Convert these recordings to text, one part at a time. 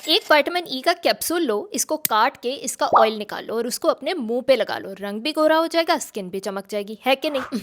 एक vitamin E का capsule लो, इसको काट के इसका ऑयल निकालो और उसको अपने मुंह पे लगा लो। रंग भी गोरा हो जाएगा, स्किन भी चमक जाएगी, है कि नहीं?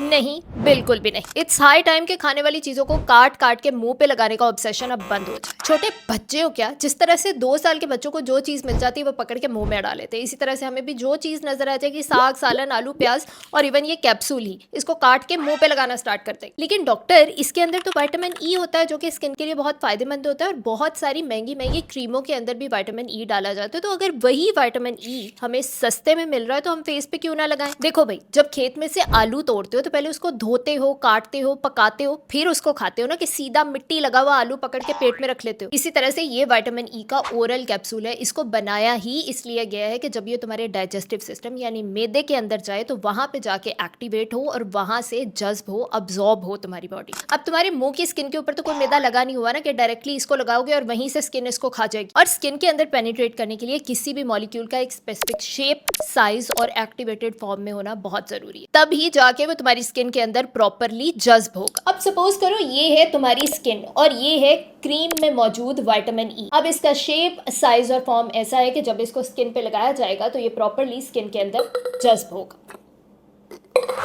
नहीं, बिल्कुल भी नहीं। इट्स हाई टाइम के खाने वाली चीजों को काट काट के मुंह पे लगाने का ऑब्सेशन अब बंद हो जाए। छोटे बच्चे हो क्या? जिस तरह से 2 साल के बच्चों को जो चीज मिल जाती है वो पकड़ के मुंह में डाल लेते हैं, इसी तरह से हमें भी जो चीज नजर आ जाएगी, साग सालन आलू प्याज और इवन ये कैप्सूल ही, इसको काट के मुंह पे लगाना स्टार्ट करते हैं। लेकिन डॉक्टर, इसके अंदर तो विटामिन ई होता है जो कि स्किन के लिए बहुत फायदेमंद होता है और बहुत सारी महंगी महंगी क्रीमों के अंदर भी विटामिन ई डाला जाता है। तो अगर वही विटामिन ई हमें सस्ते में मिल रहा है तो हम फेस पे क्यों ना लगाएं? देखो भाई, जब खेत में से आलू तोड़ते हो तो पहले उसको धोते हो, काटते हो, पकाते हो, फिर उसको खाते हो ना, कि सीधा मिट्टी लगा हुआ आलू पकड़ के पेट में रख लेते हो। इसी तरह से ये विटामिन ई का ओरल कैप्सूल है, इसको बनाया ही इसलिए गया है कि जब ये तुम्हारे डाइजेस्टिव सिस्टम यानी मैदे के अंदर जाए तो वहां पे जाके एक्टिवेट हो और वहां से जज्ब हो, अब्सॉर्ब हो तुम्हारी बॉडी। अब तुम्हारे मुंह की स्किन के ऊपर तो कोई मैदा लगा नहीं हुआ ना कि डायरेक्टली इसको लगाओगे और वहीं से स्किन इसको खा जाएगी। और स्किन के अंदर पेनिट्रेट करने के लिए किसी भी मॉलिक्यूल का एक स्पेसिफिक शेप, साइज और एक्टिवेटेड फॉर्म में होना बहुत जरूरी है, तभी जाके वो तुम्हारी स्किन के अंदर प्रॉपरली जज्ब होगा। अब सपोज करो ये है तुम्हारी स्किन और ये है क्रीम में मौजूद विटामिन ई। अब इसका शेप, साइज और फॉर्म ऐसा है कि जब इसको स्किन पे लगाया जाएगा तो ये प्रॉपरली स्किन के अंदर जज्ब होगा।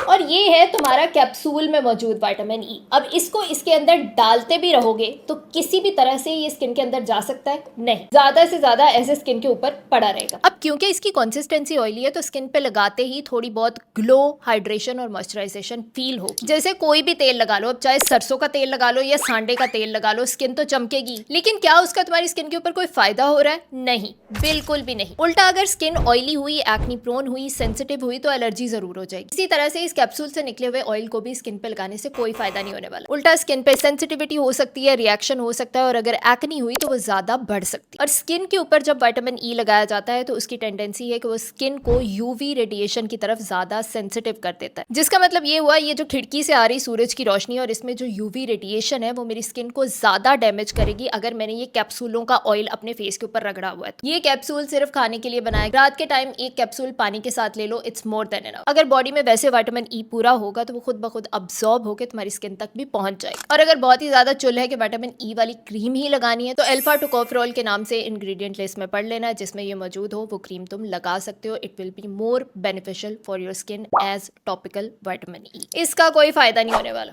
और ये है तुम्हारा कैप्सूल में मौजूद विटामिन ई। अब इसको इसके अंदर डालते भी रहोगे तो किसी भी तरह से ये स्किन के अंदर जा सकता है? नहीं, ज्यादा से ज्यादा ऐसे स्किन के ऊपर पड़ा रहेगा। अब क्योंकि इसकी कंसिस्टेंसी ऑयली है तो स्किन पे लगाते ही थोड़ी बहुत ग्लो, हाइड्रेशन और मॉइस्चराइजेशन फील होगी। जैसे कोई भी तेल लगा लो, अब चाहे सरसों का तेल लगा लो या सांडे का तेल लगा लो, स्किन तो चमकेगी, लेकिन क्या उसका तुम्हारी स्किन के ऊपर कोई फायदा हो रहा है? नहीं, बिल्कुल भी नहीं। उल्टा अगर स्किन ऑयली हुई, एक्नी प्रोन हुई, सेंसिटिव हुई तो एलर्जी जरूर हो जाएगी। इसी तरह से इस कैप्सूल से निकले हुए ऑयल को भी स्किन पे लगाने से कोई फायदा नहीं होने वाला। उल्टा स्किन पे सेंसिटिविटी हो सकती है, रिएक्शन हो सकता है और अगर एक्नी हुई तो वो ज्यादा बढ़ सकती है। और स्किन के ऊपर जब विटामिन ई लगाया जाता है तो उसकी टेंडेंसी है कि वो स्किन को यूवी रेडिएशन की तरफ ज्यादा सेंसिटिव कर देता है, जिसका मतलब ये हुआ ये जो खिड़की से आ रही सूरज की रोशनी और इसमें जो यूवी रेडिएशन है वो मेरी स्किन को ज्यादा डैमेज करेगी अगर मैंने ये कैप्सूलों का ऑयल अपने फेस के ऊपर रगड़ा हुआ है। ये कैप्सूल सिर्फ खाने के लिए बनाया, रात के टाइम एक कैप्सूल पानी के साथ ले लो, इट्स मोर देन एनफ। अगर बॉडी में वैसे विटामिन ई पूरा होगा तो वो खुद ब खुद अब्सॉर्ब होकर तुम्हारी स्किन तक भी पहुंच जाएगा। और अगर बहुत ही ज्यादा चुल है कि विटामिन ई वाली क्रीम ही लगानी है तो अल्फा टोकोफेरॉल के नाम से इंग्रेडिएंट लिस्ट में पढ़ लेना, जिसमें ये मौजूद हो वो क्रीम तुम लगा सकते हो। It will be more beneficial for your skin as topical vitamin E. इसका कोई फायदा नहीं होने वाला।